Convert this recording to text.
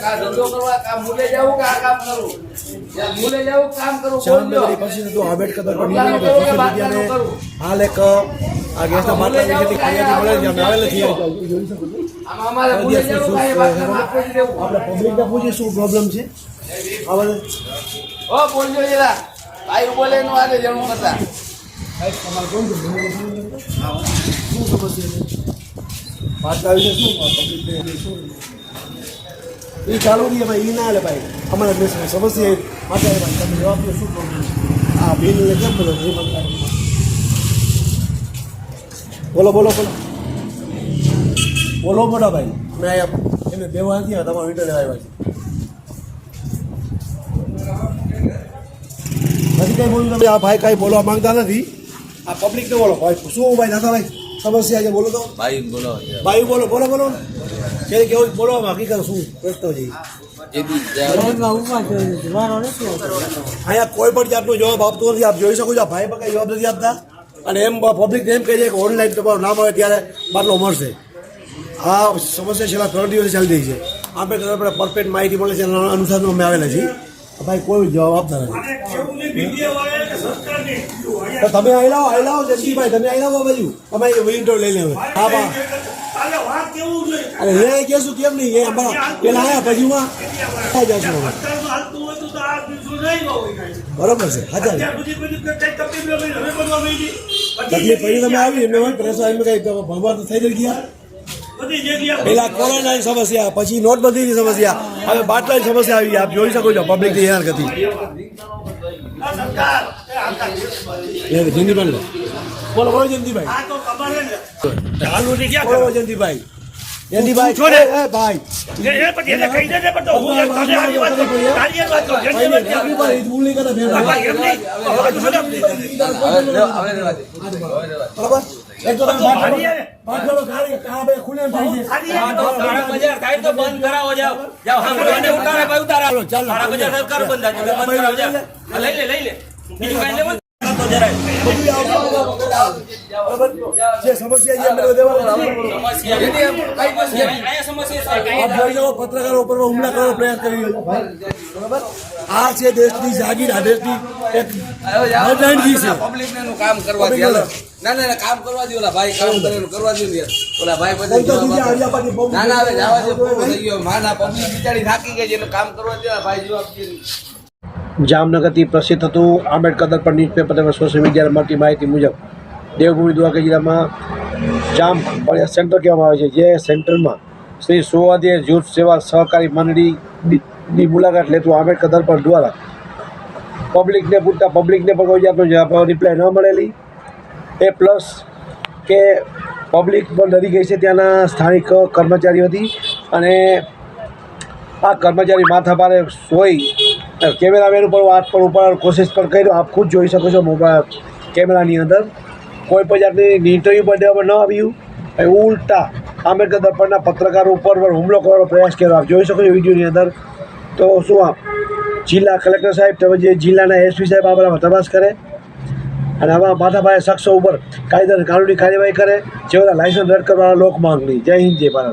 કા ધંધો કરવા કા મૂલે જાવું કે આ કામ કરું જ્યાં મૂલે જાવું કામ કરું બોલજો પછી તો આંબેડકર દર્પણ સોશિયલ મીડિયાને હાલ એક આ ગેસના બાટલા વિશેની ફરિયાદ મળે છે અમે આવેલા છીએ જોઈ શકો છો આમાં અમારે મૂલે જાવું કાંઈ વાત આપી દેવું આપણે પબ્લિકને પૂછીએ શું પ્રોબ્લેમ છે આ બધે ઓ બોલજો જરા ભાઈ બોલે નું આજે જણું કરતા તમારે કોણ શું સમસ્યા છે બાટલા વિશે શું પબ્લિકને શું એ ચાલુ રહીએ ભાઈ એ ના હાલે ભાઈ અમારે સમસ્યા માટે ભાઈ તમે જવાબ દો શું પ્રોબ્લેમ હા બિલને કેમ બોલો બોલો બોલો બોલો બોલો મોટા ભાઈ અમે અહીંયા એમને બેવા નથી તમારો ઇન્ટરવ્યુ આવ્યા છે નથી કંઈ બોલ્યું તમે આ ભાઈ કાંઈ બોલવા માંગતા નથી આ પબ્લિકને બોલો ભાઈ શું ભાઈ દાદા ભાઈ સમસ્યા છે બોલો તો ભાઈ બોલો ભાઈ બોલો બોલો બોલો કે કેવું બોલવામાં હકીકત શું પ્રશ્ન છે અહીંયા કોઈ પણ જાતનો જવાબ આપતો નથી આપ જોઈ શકો છો આ ભાઈ પણ કઈ જવાબ નથી આપતા અને એમ પબ્લિક એમ કહે છે કે ઓનલાઈન તમારું નામ આવે ત્યારે બાટલો મળશે આ સમસ્યા છેલ્લા 3 દિવસ ચાલી રહી છે આપણે પરફેક્ટ માહિતી મળે છે એના અનુસાર અમે આવેલા છીએ ભાઈ કોઈ જવાબ આપતા નથી તમે આવી લાવો જયંતિભાઈ તમે આવી લાવો બાજુ તમે ઇન્ટરવ્યુ લઈ લેવો હા બા અરે એ કહેશું કેમ નહીં એ અમારા પેલા આવ્યા પછી હું જશું બરોબર છે હાજર તકલીફ પડી તમે આવી એમને હોય પ્રેશર એમને કઈ ભણવા તો થઈ ગયા પેલા કોરોનાની સમસ્યા પછી નોટબંધીની સમસ્યા હવે બાટલાની સમસ્યા આવી આપ જોઈ શકો છો પબ્લિક ની હેરાન કરતી જયંતિભાઈ બોલો બોલો જયંતિભાઈ બોલો જયંતિભાઈ જયંતિભાઈ છો ને ભાઈ જે સમસ્યા પત્રકારો ઉપર હુમલા કરવાનો પ્રયાસ કરી રહ્યો બરાબર આ છે દેશની જાગીર આ દેશની એક પબ્લિક ને કામ કરવા દે ના કામ કરવા દે ઓલા ભાઈ કામ કરેલું કરવા દે ઓલા ભાઈ ના ના હવે જવા દે પૂરો થઈ ગયો માના પબ્લિક બિચારી થાકી ગઈ છે એનું કામ કરવા દે ભાઈ જવાબ દે જામનગરથી પ્રસિદ્ધ હતું આંબેડકર દર્પણ ન્યૂઝપેપર તેમજ સોશિયલ મીડિયામાં મળતી માહિતી મુજબ દેવભૂમિ દ્વારકા જિલ્લામાં જામ સેન્ટર કહેવામાં આવે છે જે સેન્ટરમાં શ્રી સોવાદીય જૂથ સેવા સહકારી મંડળીની મુલાકાત લેતું આંબેડકર દર્પણ દ્વારા પબ્લિકને પૂછતા પબ્લિકને પણ કોઈ જાતનો રિપ્લાય ન મળેલી એ પ્લસ કે પબ્લિક પણ ડરી ગઈ છે ત્યાંના સ્થાનિક કર્મચારીઓથી અને આ કર્મચારી માથાભારે સોઈ કેમેરામેન ઉપર વાત પર ઉપર કોશિશ પણ કર્યો આપ ખુદ જોઈ શકો છો મોબાઈલ કેમેરાની અંદર કોઈ પણ જાતની ઇન્ટરવ્યૂ પણ દેવામાં ન આવ્યું અને ઉલટા આંબેડકર દર્પણના પત્રકારો ઉપર પણ હુમલો કરવાનો પ્રયાસ કર્યો આપ જોઈ શકો છો વિડીયોની અંદર તો શું આપ જિલ્લા કલેક્ટર સાહેબ તેમજ જે જિલ્લાના એસપી સાહેબ આ બધામાં તપાસ કરે અને આવા માથાભારે શખ્સો ઉપર કાયદાની કાનૂની કાર્યવાહી કરે જેઓના લાયસન્સ રદ કરવાના લોક માંગણી જય હિન્દ જય ભારત.